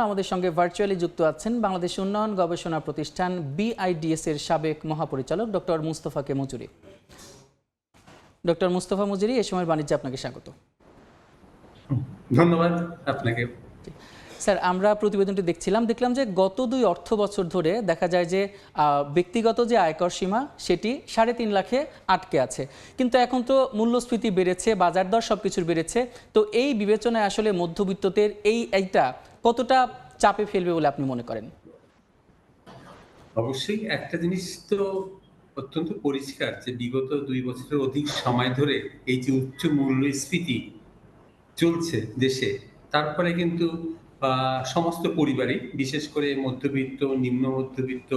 আমাদের সঙ্গে ভার্চুয়ালি যুক্ত আছেন বাংলাদেশ উন্নয়ন গবেষণা প্রতিষ্ঠান BIDS এর সাবেক মহাপরিচালক ডক্টর মুস্তফা কে মজুরি। ডক্টর মুস্তফা মজুরি, এই সময়ের বাণিজ্যে আপনাকে স্বাগত। ধন্যবাদ আপনাকে। স্যার, আমরা প্রতিবেদনটি দেখলাম যে গত 2 অর্থ বছর ধরে দেখা যায় যে ব্যক্তিগত যে আয়কর সীমা সেটি 3.5 লাখে আটকে আছে, কিন্তু এখন তো মূল্যস্ফীতি বেড়েছে, বাজার দর সবকিছুর বেড়েছে, তো এই বিবেচনায় আসলে মধ্যবিত্তদের এইটা কতটা চাপে ফেলবে বলে আপনি মনে করেন? অবশ্যই একটা জিনিস তো অত্যন্ত পরিষ্কার যে বিগত 2 বছরের অধিক সময় ধরে এই যে উচ্চ মূল্যস্ফীতি চলছে দেশে, তারপরে কিন্তু সমস্ত পরিবারই, বিশেষ করে মধ্যবিত্ত, নিম্ন মধ্যবিত্ত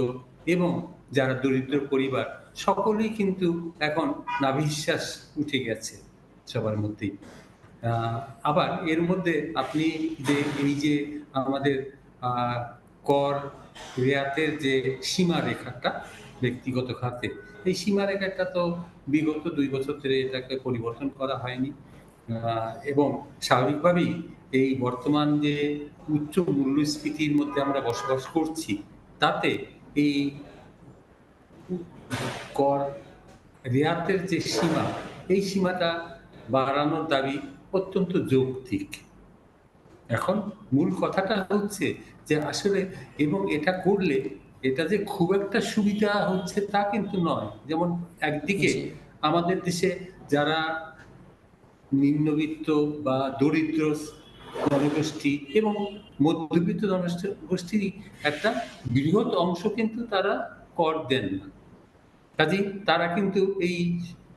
এবং যারা দরিদ্র পরিবার, সকলেই কিন্তু এখন নাভিশ্বাস উঠে গেছে সবার মধ্যেই। আবার এর মধ্যে আপনি যে এই যে আমাদের কর রেয়াতের যে সীমারেখাটা ব্যক্তিগত খাতে, এই সীমারেখাটা তো বিগত 2 বছর ধরে এটাকে পরিবর্তন করা হয়নি, এবং স্বাভাবিকভাবেই এই বর্তমান যে উচ্চ মূল্যস্ফীতির মধ্যে আমরা বসবাস করছি, তাতে এই কর রেয়াতের যে সীমা, এই সীমাটা বাড়ানোর দাবি অত্যন্ত যৌক্তিক। এখন মূল কথাটা হচ্ছে যে আসলে, এবং এটা করলে এটা যে খুব একটা সুবিধা হচ্ছে তা কিন্তু নয়। যেমন একদিকে আমাদের দেশে যারা নিম্নবিত্ত বা দরিদ্র জনগোষ্ঠী এবং মধ্যবিত্ত জনগোষ্ঠীর একটা বৃহৎ অংশ কিন্তু তারা কর দেন না, কাজেই তারা কিন্তু এই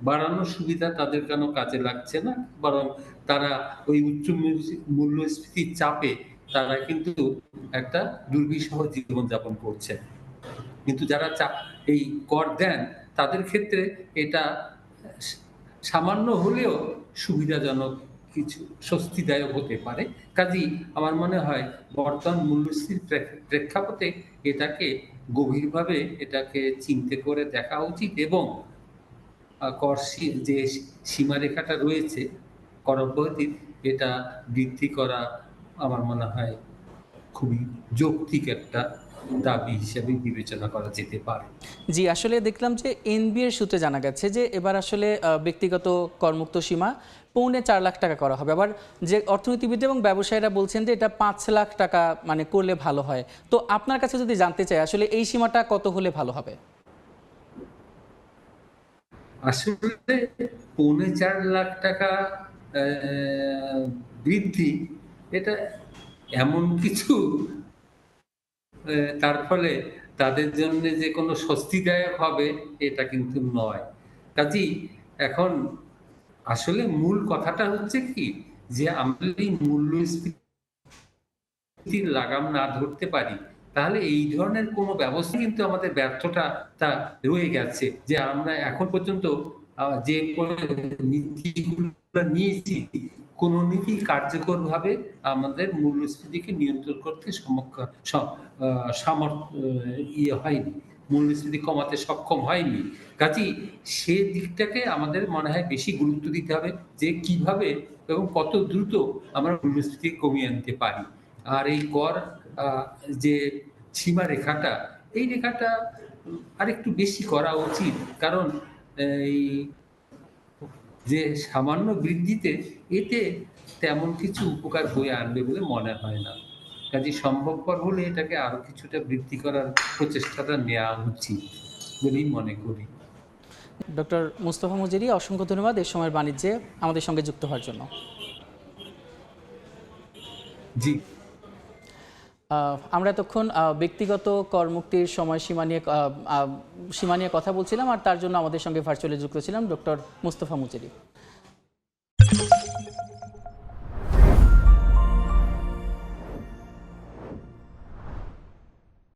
বাড়ানোর সুবিধা তাদের কেন কাজে লাগছে না, বরং তারা ওই উচ্চ মূল্যস্ফীতির চাপে তারা কিন্তু একটা দুর্বিষহ জীবনযাপন করছে। কিন্তু যারা এই কর দেন তাদের ক্ষেত্রে এটা সামান্য হলেও সুবিধাজনক, কিছু স্বস্তিদায়ক হতে পারে। কাজেই আমার মনে হয় বর্তমান মূল্যস্ফীতির প্রেক্ষাপটে এটাকে গভীরভাবে এটাকে চিন্তা করে দেখা উচিত, এবং কর যে সীমারেখাটা রয়েছে কর অব্যাহতির, এটা বৃদ্ধি করা আমার মনে হয় খুবই যৌক্তিক একটা দাবি হিসেবে বিবেচনা করা যেতে পারে। জি, আসলে দেখলাম যে NB এর সূত্রে জানা গেছে যে এবার আসলে ব্যক্তিগত করমুক্ত সীমা 4.25 লাখ টাকা করা হবে। আবার যে অর্থনীতিবিদ এবং ব্যবসায়ীরা বলছেন যে এটা 5 লাখ টাকা মানে করলে ভালো হয়। তো আপনার কাছে যদি জানতে চাই আসলে এই সীমাটা কত হলে ভালো হবে? আসলে 4.25 লাখ টাকা বৃদ্ধি, এটা এমন কিছু তার ফলে তাদের জন্য যে কোনো স্বস্তিদায়ক হবে এটা কিন্তু নয়। কাজেই এখন আসলে মূল কথাটা হচ্ছে কি, যে আমরা এই মূল্যস্ফীতির লাগাম না ধরতে পারি, তাহলে এই ধরনের কোনো ব্যবস্থা কিন্তু আমাদের ব্যর্থতা তা রয়ে গেছে, যে আমরা এখন পর্যন্ত যে নীতিগুলো নিয়েছি, কোনো নীতি কার্যকরভাবে আমাদের মূল্যস্ফীতিকে নিয়ন্ত্রণ করতে হয়নি, মূল্যস্ফীতি কমাতে সক্ষম হয়নি। কাজেই সে দিকটাকে আমাদের মনে হয় বেশি গুরুত্ব দিতে হবে, যে কিভাবে এবং কত দ্রুত আমরা মূল্যস্ফীতি কমিয়ে আনতে পারি। আর এই কর যে সীমা রেখাটা, এই রেখাটা আরেকটু বেশি করা উচিত, কারণ এই যে সামান্য বৃদ্ধিতে এতে তেমন কিছু উপকার বয়ে আনবে বলে মনে হয় না। কাজে সম্ভবপর হলে এটাকে আরো কিছুটা বৃদ্ধি করার প্রচেষ্টাটা নেওয়া উচিত বলেই মনে করি। ডক্টর মুস্তফা মজুরি, অসংখ্য ধন্যবাদ এই সময়ের বাণিজ্যে আমাদের সঙ্গে যুক্ত হওয়ার জন্য। জি, আমরা এতক্ষণ ব্যক্তিগত করমুক্তির সময়সীমা নিয়ে কথা বলছিলাম, আর তার জন্য আমাদের সঙ্গে ভার্চুয়ালি যুক্ত ছিলাম ডক্টর মুস্তফা মজুরি।